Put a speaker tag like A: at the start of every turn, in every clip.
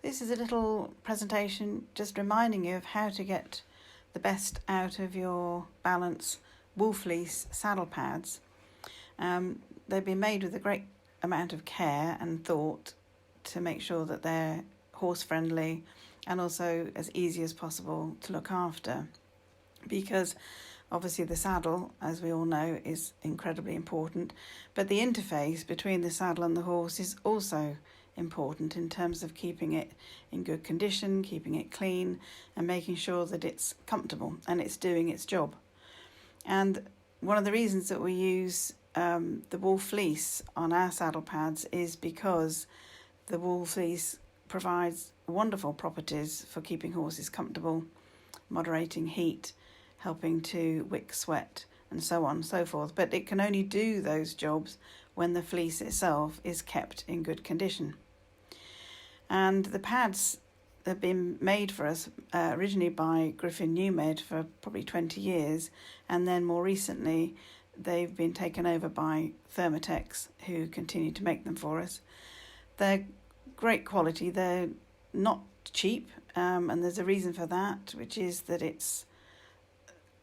A: This is a little presentation just reminding you of how to get the best out of your Balance Wool-Fleece Saddle Pads. They've been made with a great amount of care and thought to make sure that they're horse friendly and also as easy as possible to look after, because obviously the saddle, as we all know, is incredibly important, but the interface between the saddle and the horse is also important in terms of keeping it in good condition, keeping it clean, and making sure that it's comfortable and it's doing its job. And one of the reasons that we use the wool fleece on our saddle pads is because the wool fleece provides wonderful properties for keeping horses comfortable, moderating heat, helping to wick sweat, and so on and so forth. But it can only do those jobs when the fleece itself is kept in good condition. And the pads have been made for us originally by Griffin Newmed for probably 20 years, and then more recently they've been taken over by Thermotex, who continue to make them for us. They're great quality, they're not cheap, and there's a reason for that, which is that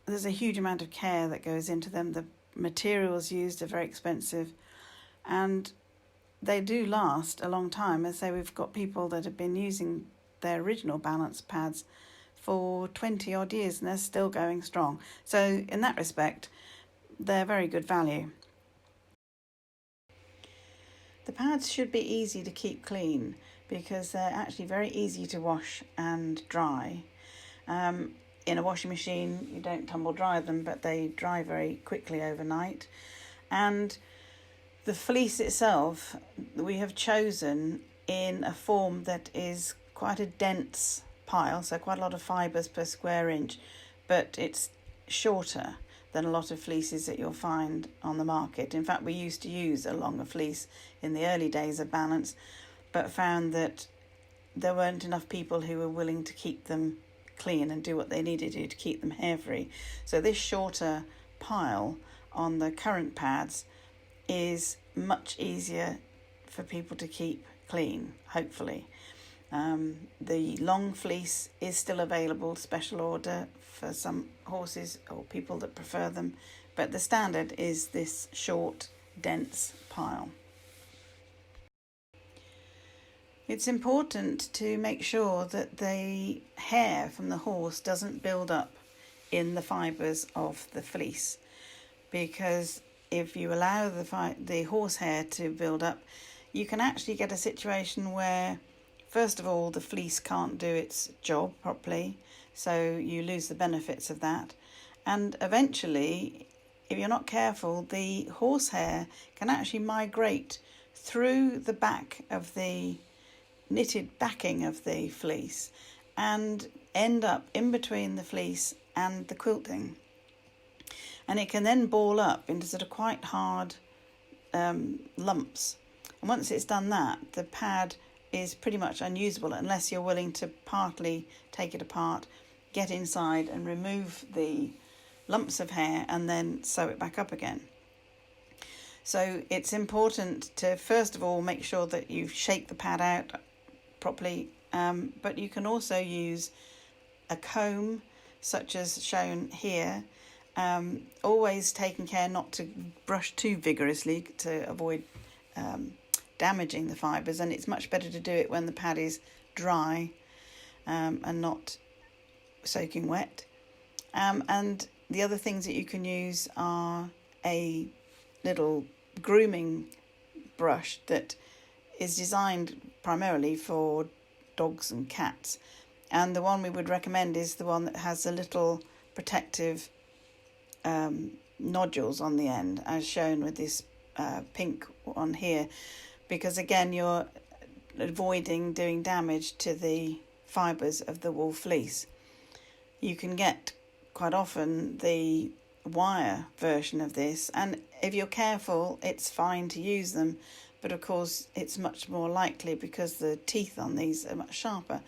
A: there's a huge amount of care that goes into them. The materials used are very expensive, and they do last a long time. As I say, we've got people that have been using their original Balance pads for 20 odd years and they're still going strong. So in that respect, they're very good value. The pads should be easy to keep clean because they're actually very easy to wash and dry. In a washing machine, you don't tumble dry them, but they dry very quickly overnight. And the fleece itself, we have chosen in a form that is quite a dense pile, so quite a lot of fibres per square inch, but it's shorter than a lot of fleeces that you'll find on the market. In fact, we used to use a longer fleece in the early days of Balance, but found that there weren't enough people who were willing to keep them clean and do what they needed to do to keep them hair-free. So this shorter pile on the current pads is much easier for people to keep clean, hopefully. The long fleece is still available, special order for some horses or people that prefer them, but the standard is this short, dense pile. It's important to make sure that the hair from the horse doesn't build up in the fibres of the fleece, because if you allow the horsehair to build up, you can actually get a situation where, first of all, the fleece can't do its job properly, so you lose the benefits of that. And eventually, if you're not careful, the horsehair can actually migrate through the back of the knitted backing of the fleece and end up in between the fleece and the quilting. And it can then ball up into sort of quite hard lumps. And once it's done that, the pad is pretty much unusable unless you're willing to partly take it apart, get inside and remove the lumps of hair and then sew it back up again. So it's important to first of all make sure that you shake the pad out properly, but you can also use a comb such as shown here, always taking care not to brush too vigorously to avoid damaging the fibres, and it's much better to do it when the pad is dry and not soaking wet. And the other things that you can use are a little grooming brush that is designed primarily for dogs and cats, and the one we would recommend is the one that has a little protective nodules on the end, as shown with this pink one here, because again you're avoiding doing damage to the fibres of the wool fleece. You can get quite often the wire version of this, and if you're careful it's fine to use them, but of course it's much more likely, because the teeth on these are much sharper,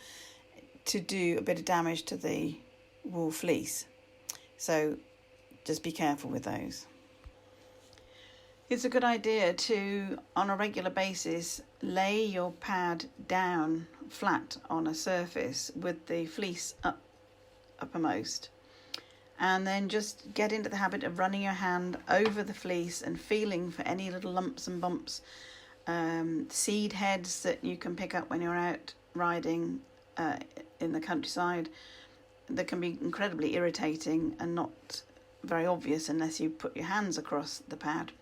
A: to do a bit of damage to the wool fleece. So just be careful with those. It's a good idea to, on a regular basis, lay your pad down flat on a surface with the fleece uppermost, and then just get into the habit of running your hand over the fleece and feeling for any little lumps and bumps, seed heads that you can pick up when you're out riding in the countryside, that can be incredibly irritating and not very obvious unless you put your hands across the pad.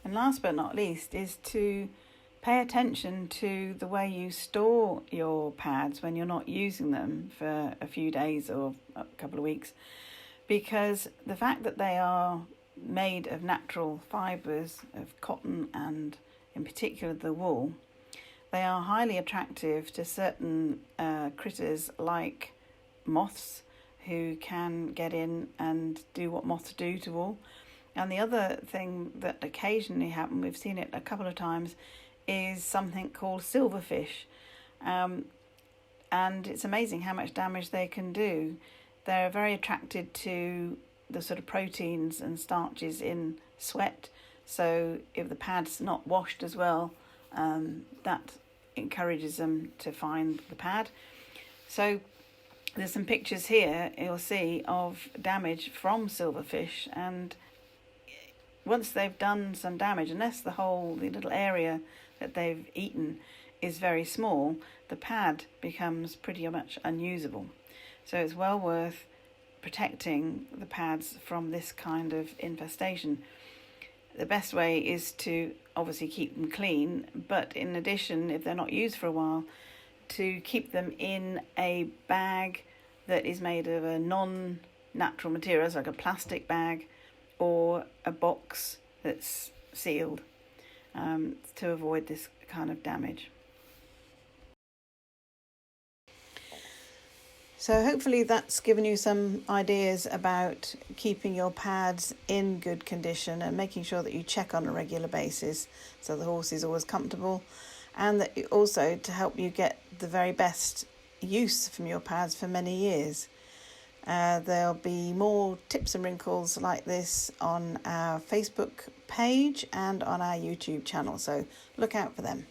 A: And last but not least is to pay attention to the way you store your pads when you're not using them for a few days or a couple of weeks, because the fact that they are made of natural fibres of cotton and in particular the wool, they are highly attractive to certain critters like moths, who can get in and do what moths do to wool. And the other thing that occasionally happens, we've seen it a couple of times, is something called silverfish. And it's amazing how much damage they can do. They're very attracted to the sort of proteins and starches in sweat. So if the pad's not washed as well, that encourages them to find the pad. So there's some pictures here you'll see of damage from silverfish, and once they've done some damage, unless the little area that they've eaten is very small, the pad becomes pretty much unusable. So it's well worth protecting the pads from this kind of infestation. The best way is to obviously keep them clean, but in addition, if they're not used for a while, to keep them in a bag that is made of a non-natural materials, like a plastic bag or a box that's sealed, to avoid this kind of damage. So hopefully that's given you some ideas about keeping your pads in good condition and making sure that you check on a regular basis so the horse is always comfortable, and that also to help you get the very best use from your pads for many years. There'll be more tips and wrinkles like this on our Facebook page and on our YouTube channel, so look out for them.